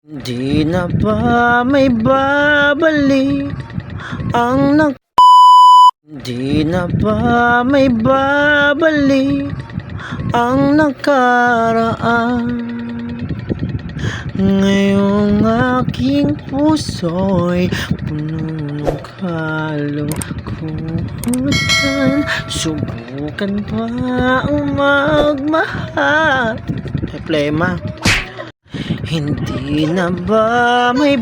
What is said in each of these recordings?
Di na ba may babalik ang Di na ba may babalik ang nakaraan? Ngayong aking puso'y puno ng kalungkutan. Subukan ba ang magmahal? Ay, plema. Hindi na ba may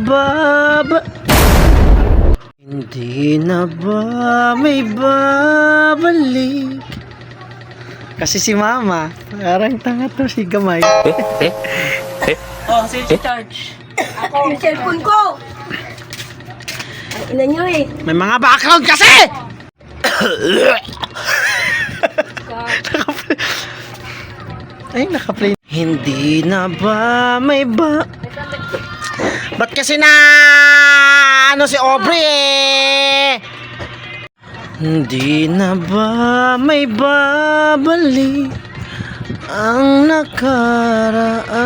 Hindi na ba may babalik? Kasi si mama, parang tanga to si Gamay. Oh, si charge. Ako, yung cellphone ko! Ang ina nyo eh. May mga background kasi! Ay, naka-play. Hindi na ba may Ba't kasi na ano si Aubrey eh? Hindi na ba may babalik ang nakaraan?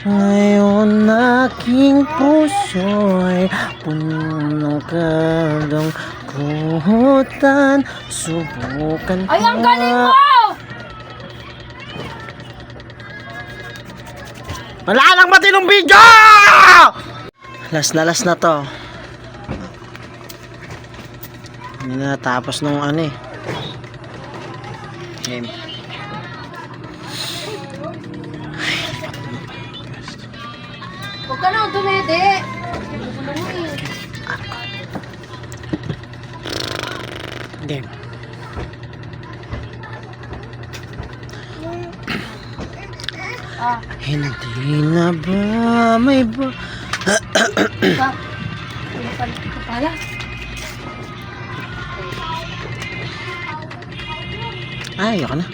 Ngayon aking puso'y puno ng kalungkutan. Subukan Ay, ang galing mo! Wala lang matinong video! Last na to. Hindi na tapos nung ano eh. Game. Huwag ka na dumede. Game. Hindi na ba may Pala. Ay, ayoko na.